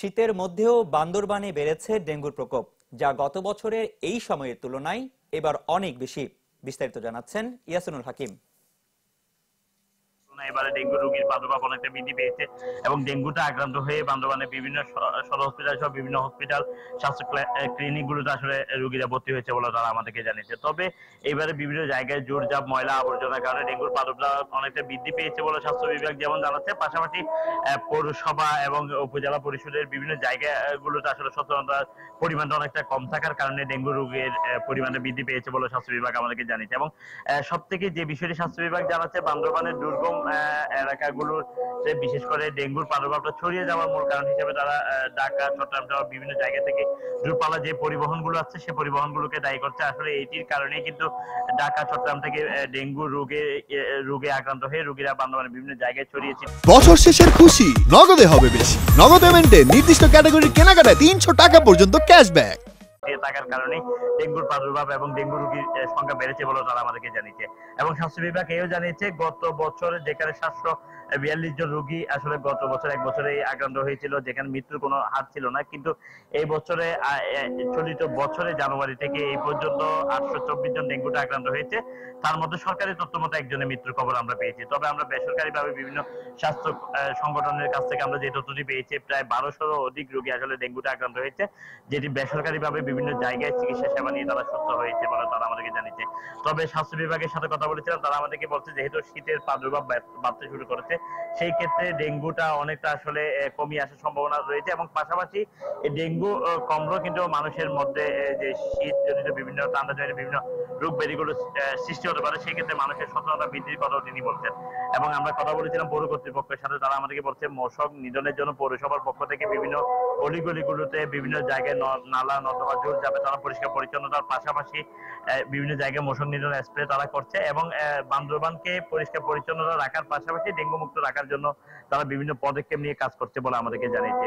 শীতের মধ্যেও বান্দরবানে বেড়েছে ডেঙ্গুর প্রকোপ, যা গত বছরের এই সময়ের তুলনায় এবার অনেক বেশি। বিস্তারিত জানাচ্ছেন ইয়াসিনুল হাকিম। এবারে ডেঙ্গু রোগীর প্রাদুর্ভাব অনেকটা বৃদ্ধি পেয়েছে এবং ডেঙ্গুতে আক্রান্ত হয়ে বান্দরবানের বিভিন্ন সদর হসপিটাল সহ বিভিন্ন হসপিটাল স্বাস্থ্য ক্লিনিক গুলোতে আসলে রোগীরা ভর্তি হয়েছে বলে তারা আমাদেরকে জানিয়েছে। তবে এবারে বিভিন্ন জায়গায় জোরজাপ ময়লা আবর্জনার কারণে ডেঙ্গুর প্রাদুর্ভাব অনেকটা বৃদ্ধি পেয়েছে বলে স্বাস্থ্য বিভাগ যেমন জানাচ্ছে, পাশাপাশি পৌরসভা এবং উপজেলা পরিষদের বিভিন্ন জায়গাগুলোতে আসলে সচেতনতার পরিমাণটা অনেকটা কম থাকার কারণে ডেঙ্গু রোগের পরিমাণটা বৃদ্ধি পেয়েছে বলে স্বাস্থ্য বিভাগ আমাদেরকে জানিয়েছে। এবং সব থেকে যে বিষয়টি স্বাস্থ্য বিভাগ জানাচ্ছে, বান্দরবানের দুর্গম এলাকাগুলোতে বিশেষ করে ডেঙ্গুর প্রাদুর্ভাবটা ছড়িয়ে যাওয়ার মূল কারণ হিসেবে তারা ঢাকা, চট্টগ্রাম সহ বিভিন্ন জায়গা থেকে দূরপাল্লা যে পরিবহনগুলো আছে সে পরিবহনগুলোকে দায়ী করছে। আসলে এইটির কারণেই কিন্তু ঢাকা, চট্টগ্রাম থেকে ডেঙ্গু রোগে আক্রান্ত হয়ে রোগীরা বান্দরবানের বিভিন্ন জায়গায় ছড়িয়েছে। বছর শেষের খুশি নগদে হবে বেশি। নগদ পেমেন্টে নির্দিষ্ট ক্যাটাগরির কেনাকাটায় 300 টাকা পর্যন্ত ক্যাশব্যাক থাকার কারণে ডেঙ্গুর প্রাদুর্ভাব এবং ডেঙ্গু রোগীর সংখ্যা বেড়েছে বলে তারা আমাদেরকে জানিয়েছে। এবং স্বাস্থ্য বিভাগ এও জানিয়েছে, গত বছর যেখানে 742 জন রোগী আসলে গত বছর এক বছরে আক্রান্ত হয়েছিল, যেখানে মৃত্যুর কোনো হার ছিল না, কিন্তু এই বছরে চলিত বছরে জানুয়ারি থেকে এই পর্যন্ত 824 জন ডেঙ্গুতে আক্রান্ত হয়েছে। তার মধ্যে সরকারি তথ্য মতো একজনের মৃত্যুর খবর আমরা পেয়েছি। তবে আমরা বেসরকারিভাবে বিভিন্ন স্বাস্থ্য সংগঠনের কাছ থেকে আমরা যে তথ্যটি পেয়েছি, প্রায় 1200 অধিক রোগী আসলে ডেঙ্গুতে আক্রান্ত হয়েছে, যেটি বেসরকারিভাবে বিভিন্ন জায়গায় চিকিৎসা সেবা নিয়ে তারা সুস্থ হয়েছে বলে তারা আমাদেরকে জানিয়েছে। তবে স্বাস্থ্য বিভাগের সাথে কথা বলেছিলাম, তারা আমাদেরকে বলছে যেহেতু শীতের প্রাদুর্ভাব বাড়তে শুরু করেছে, সেই ক্ষেত্রে ডেঙ্গুটা অনেকটা আসলে কমিয়ে আসার সম্ভাবনা রয়েছে। এবং পাশাপাশি ডেঙ্গু কমলেও কিন্তু মানুষের মধ্যে যে শীত জনিত বিভিন্ন, ঠান্ডা জনিত বিভিন্ন রোগ ব্যাধিগুলো সৃষ্টি হতে পারে, সেই ক্ষেত্রে মানুষের সচেতনতা বৃদ্ধির কথাও তিনি বলছেন। এবং আমরা কথা বলেছিলাম পৌর কর্তৃপক্ষের সাথে, তারা আমাদেরকে বলছে মশক নিধনের জন্য পৌরসভার পক্ষ থেকে বিভিন্ন অলিগলিগুলোতে বিভিন্ন জায়গায় নালা নর্দমা জোর যাবে তারা পরিষ্কার পরিচ্ছন্নতার পাশাপাশি বিভিন্ন জায়গায় মশক নিধন স্প্রে তারা করছে। এবং বান্দরবানকে পরিষ্কার পরিচ্ছন্নতা রাখার পাশাপাশি ডেঙ্গু মুক্ত রাখার জন্য তারা বিভিন্ন পদক্ষেপ নিয়ে কাজ করছে বলে আমাদেরকে জানিয়েছে।